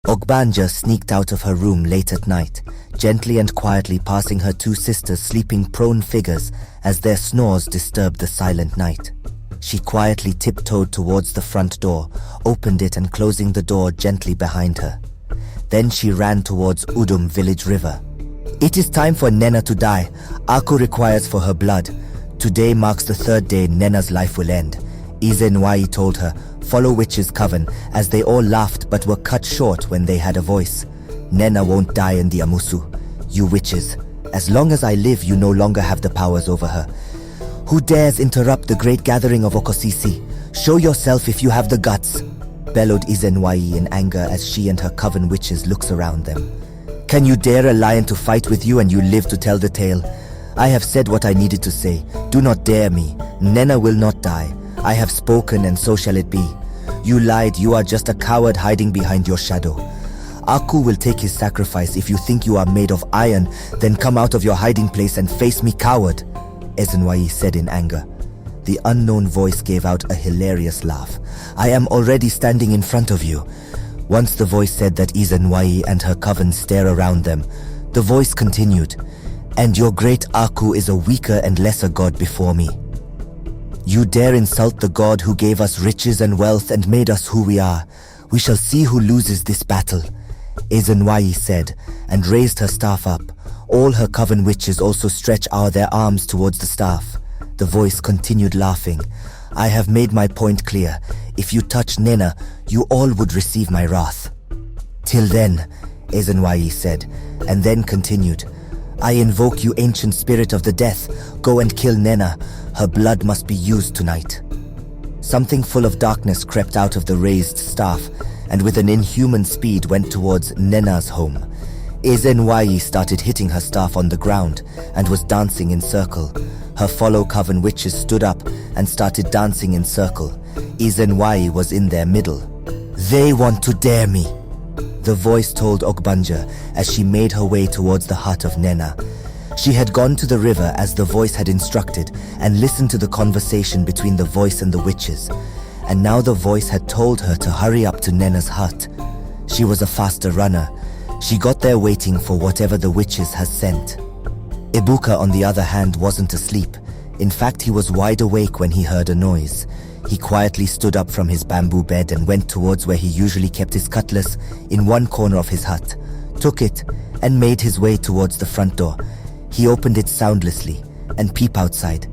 Ogbanje sneaked out of her room late at night, gently and quietly passing her two sisters sleeping prone figures as their snores disturbed the silent night. She quietly tiptoed towards the front door, opened it and closing the door gently behind her. Then she ran towards Udum village river. It is time for Nena to die. Aku requires for her blood. Today marks the third day Nena's life will end. O.G.B.A.N.J.E told her, follow witch's coven, as they all laughed but were cut short when they had a voice. Nena won't die in the Amusu. You witches, as long as I live you no longer have the powers over her. Who dares interrupt the great gathering of Okosisi? Show yourself if you have the guts, bellowed O.G.B.A.N.J.E in anger as she and her coven witches looks around them. Can you dare a lion to fight with you and you live to tell the tale? I have said what I needed to say. Do not dare me. Nena will not die. I have spoken and so shall it be. You lied, you are just a coward hiding behind your shadow. Aku will take his sacrifice. If you think you are made of iron, then come out of your hiding place and face me, coward, O.G.B.A.N.J.E said in anger. The unknown voice gave out a hilarious laugh. I am already standing in front of you. Once the voice said that O.G.B.A.N.J.E and her coven stare around them, the voice continued, and your great Aku is a weaker and lesser god before me. You dare insult the God who gave us riches and wealth and made us who we are. We shall see who loses this battle, O.G.B.A.N.J.E said, and raised her staff up. All her coven witches also stretch out their arms towards the staff. The voice continued laughing. I have made my point clear. If you touch Nena, you all would receive my wrath. Till then, O.G.B.A.N.J.E said, and then continued. I invoke you, ancient spirit of the death. Go and kill Nena. Her blood must be used tonight. Something full of darkness crept out of the raised staff and with an inhuman speed went towards Nena's home. O.G.B.A.N.J.E started hitting her staff on the ground and was dancing in circle. Her fellow coven witches stood up and started dancing in circle. O.G.B.A.N.J.E was in their middle. They want to dare me, the voice told Ogbanje as she made her way towards the hut of Nena. She had gone to the river as the voice had instructed and listened to the conversation between the voice and the witches. And now the voice had told her to hurry up to Nena's hut. She was a faster runner. She got there waiting for whatever the witches had sent. Ibuka, on the other hand, wasn't asleep. In fact, he was wide awake when he heard a noise. He quietly stood up from his bamboo bed and went towards where he usually kept his cutlass in one corner of his hut, took it, and made his way towards the front door. He opened it soundlessly and peeped outside,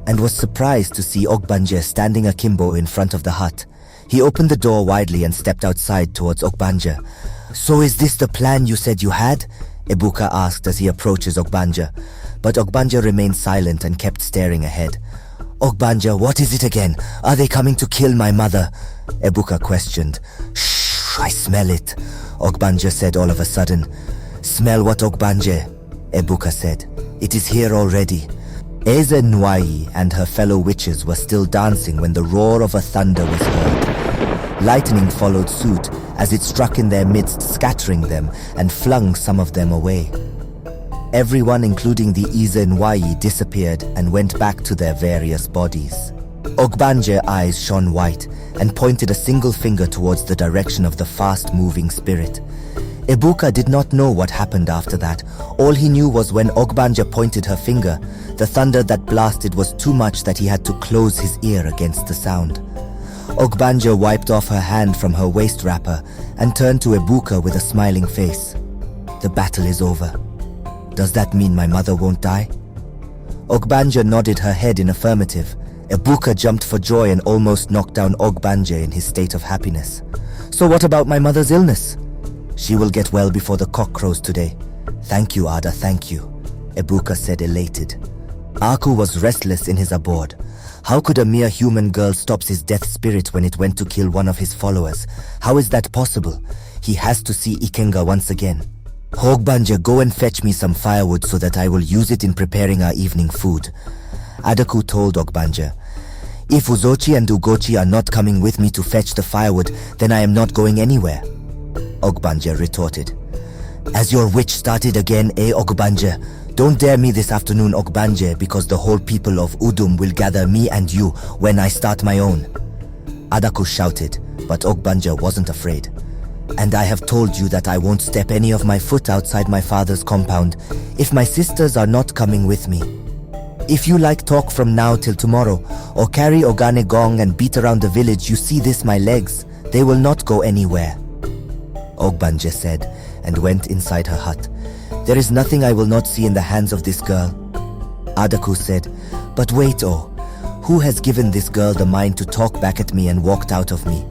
and was surprised to see Ogbanje standing akimbo in front of the hut. He opened the door widely and stepped outside towards Ogbanje. So is this the plan you said you had? Ibuka asked as he approaches Ogbanje, but Ogbanje remained silent and kept staring ahead. Ogbanje, what is it again? Are they coming to kill my mother? Ibuka questioned. Shh, I smell it, Ogbanje said all of a sudden. Smell what, Ogbanje? Ibuka said. It is here already. O.G.B.A.N.J.E and her fellow witches were still dancing when the roar of a thunder was heard. Lightning followed suit as it struck in their midst, scattering them and flung some of them away. Everyone, including the O.G.B.A.N.J.E, disappeared and went back to their various bodies. Ogbanje's eyes shone white and pointed a single finger towards the direction of the fast-moving spirit. Ibuka did not know what happened after that. All he knew was when O.G.B.A.N.J.E pointed her finger, the thunder that blasted was too much that he had to close his ear against the sound. O.G.B.A.N.J.E wiped off her hand from her waist wrapper and turned to Ibuka with a smiling face. The battle is over. Does that mean my mother won't die? O.G.B.A.N.J.E nodded her head in affirmative. Ibuka jumped for joy and almost knocked down O.G.B.A.N.J.E in his state of happiness. So what about my mother's illness? She will get well before the cock crows today. Thank you, Ada, thank you, Ibuka said elated. Aku was restless in his abode. How could a mere human girl stop his death spirit when it went to kill one of his followers? How is that possible? He has to see Ikenga once again. O.G.B.A.N.J.E, go and fetch me some firewood so that I will use it in preparing our evening food. Adaku told O.G.B.A.N.J.E. If Uzochi and Ugochi are not coming with me to fetch the firewood, then I am not going anywhere. O.G.B.A.N.J.E retorted. As your witch started again, O.G.B.A.N.J.E? Don't dare me this afternoon, O.G.B.A.N.J.E, because the whole people of Udum will gather me and you when I start my own. Adaku shouted, but O.G.B.A.N.J.E wasn't afraid. And I have told you that I won't step any of my foot outside my father's compound if my sisters are not coming with me. If you like talk from now till tomorrow, or carry Ogane gong and beat around the village, you see this my legs, they will not go anywhere. Ogbanje said, and went inside her hut. There is nothing I will not see in the hands of this girl. Adaku said, but wait, who has given this girl the mind to talk back at me and walked out of me?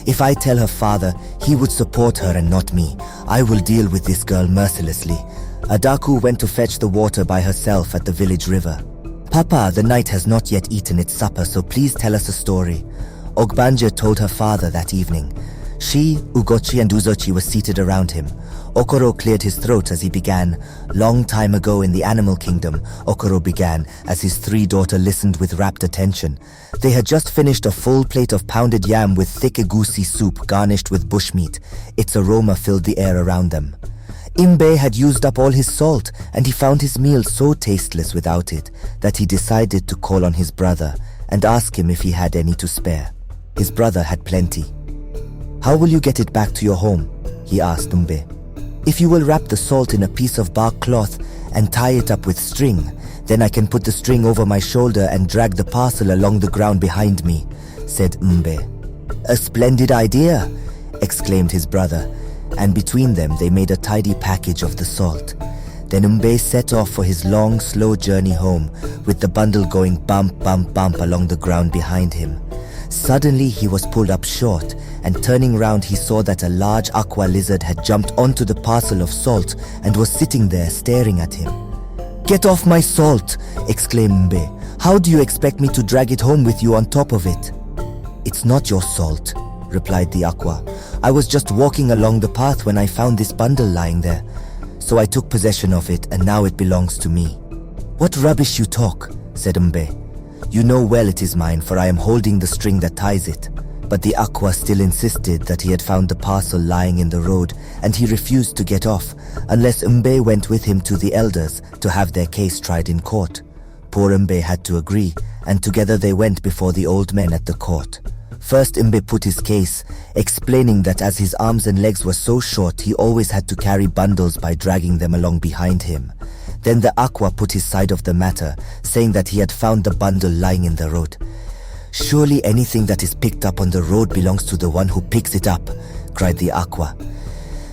If I tell her father, he would support her and not me. I will deal with this girl mercilessly. Adaku went to fetch the water by herself at the village river. Papa, the night has not yet eaten its supper, so please tell us a story. O.G.B.A.N.J.E told her father that evening. She, Ugochi and Uzochi were seated around him. Okoro cleared his throat as he began. Long time ago in the animal kingdom, Okoro began, as his 3 daughters listened with rapt attention. They had just finished a full plate of pounded yam with thick egusi soup garnished with bushmeat. Its aroma filled the air around them. O.G.B.A.N.J.E had used up all his salt, and he found his meal so tasteless without it that he decided to call on his brother and ask him if he had any to spare. His brother had plenty. How will you get it back to your home? He asked O.G.B.A.N.J.E. If you will wrap the salt in a piece of bark cloth and tie it up with string, then I can put the string over my shoulder and drag the parcel along the ground behind me, said O.G.B.A.N.J.E. A splendid idea, exclaimed his brother, and between them they made a tidy package of the salt. Then O.G.B.A.N.J.E set off for his long, slow journey home, with the bundle going bump, bump, bump along the ground behind him. Suddenly he was pulled up short, and turning round he saw that a large aqua lizard had jumped onto the parcel of salt and was sitting there staring at him. "Get off my salt!" exclaimed O.G.B.A.N.J.E. "How do you expect me to drag it home with you on top of it?" "It's not your salt," replied the aqua. "I was just walking along the path when I found this bundle lying there. So I took possession of it, and now it belongs to me." "What rubbish you talk," said O.G.B.A.N.J.E. "You know well it is mine, for I am holding the string that ties it." But the aqua still insisted that he had found the parcel lying in the road, and he refused to get off unless O.G.B.A.N.J.E went with him to the elders to have their case tried in court. Poor O.G.B.A.N.J.E had to agree, and together they went before the old men at the court. First O.G.B.A.N.J.E put his case, explaining that as his arms and legs were so short, he always had to carry bundles by dragging them along behind him. Then the aqua put his side of the matter, saying that he had found the bundle lying in the road. "Surely anything that is picked up on the road belongs to the one who picks it up," cried the aqua.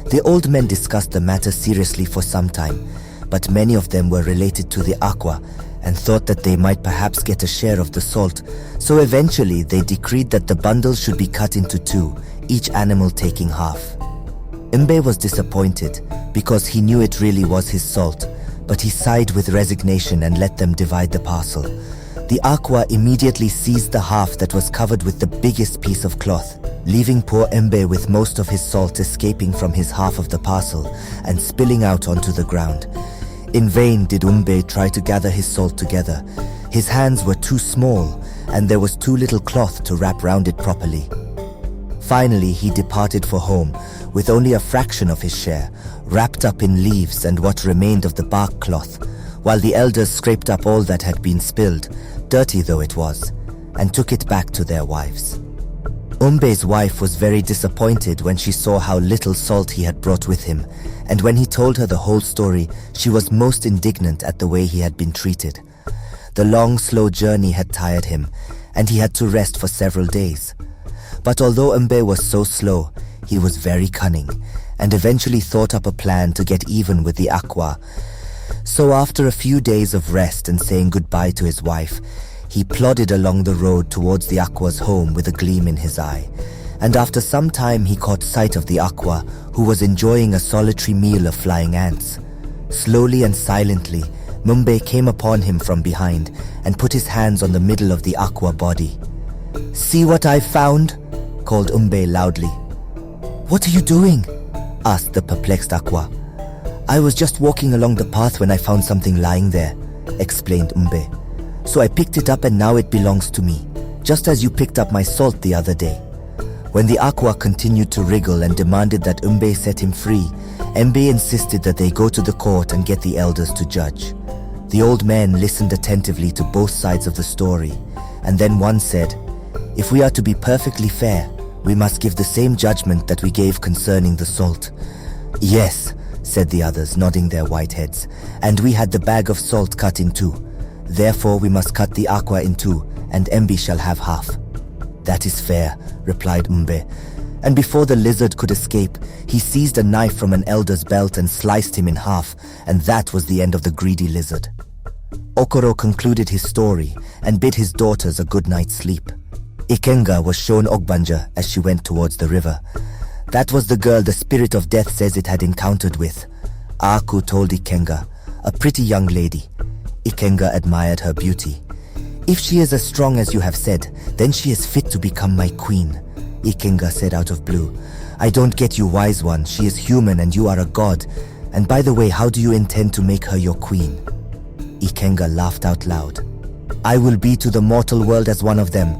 The old men discussed the matter seriously for some time, but many of them were related to the aqua and thought that they might perhaps get a share of the salt, so eventually they decreed that the bundle should be cut into 2, each animal taking half. O.G.B.A.N.J.E was disappointed because he knew it really was his salt, but he sighed with resignation and let them divide the parcel. The aqua immediately seized the half that was covered with the biggest piece of cloth, leaving poor O.G.B.A.N.J.E with most of his salt escaping from his half of the parcel and spilling out onto the ground. In vain did O.G.B.A.N.J.E try to gather his salt together. His hands were too small, and there was too little cloth to wrap round it properly. Finally he departed for home, with only a fraction of his share, wrapped up in leaves and what remained of the bark cloth, while the elders scraped up all that had been spilled, dirty though it was, and took it back to their wives. O.G.B.A.N.J.'s wife was very disappointed when she saw how little salt he had brought with him, and when he told her the whole story, she was most indignant at the way he had been treated. The long, slow journey had tired him, and he had to rest for several days. But although O.G.B.A.N.J.E was so slow, he was very cunning, and eventually thought up a plan to get even with the aqua. So after a few days of rest and saying goodbye to his wife, he plodded along the road towards the aqua's home with a gleam in his eye. And after some time he caught sight of the aqua, who was enjoying a solitary meal of flying ants. Slowly and silently, O.G.B.A.N.J.E came upon him from behind and put his hands on the middle of the aqua body. "See what I've found?" called O.G.B.A.N.J.E loudly. "What are you doing?" asked the perplexed aqua. "I was just walking along the path when I found something lying there," explained O.G.B.A.N.J.E. "So I picked it up and now it belongs to me, just as you picked up my salt the other day." When the aqua continued to wriggle and demanded that O.G.B.A.N.J.E set him free, O.G.B.A.N.J.E insisted that they go to the court and get the elders to judge. The old men listened attentively to both sides of the story, and then one said, "If we are to be perfectly fair, We must give the same judgment that we gave concerning the salt. Yes, said the others, nodding their white heads. And we had the bag of salt cut in two. Therefore we must cut the aqua in two, and Mb shall have half. That is fair, replied Mbe. And before the lizard could escape, he seized a knife from an elder's belt and sliced him in half, and that was the end of the greedy lizard. Okoro concluded his story and bid his daughters a good night's sleep. Ikenga was shown Ogbanje as she went towards the river. That was the girl the spirit of death says it had encountered with. Aku told Ikenga, a pretty young lady. Ikenga admired her beauty. If she is as strong as you have said, then she is fit to become my queen, Ikenga said out of blue. I don't get you, wise one. She is human and you are a god. And by the way, how do you intend to make her your queen? Ikenga laughed out loud. I will be to the mortal world as one of them.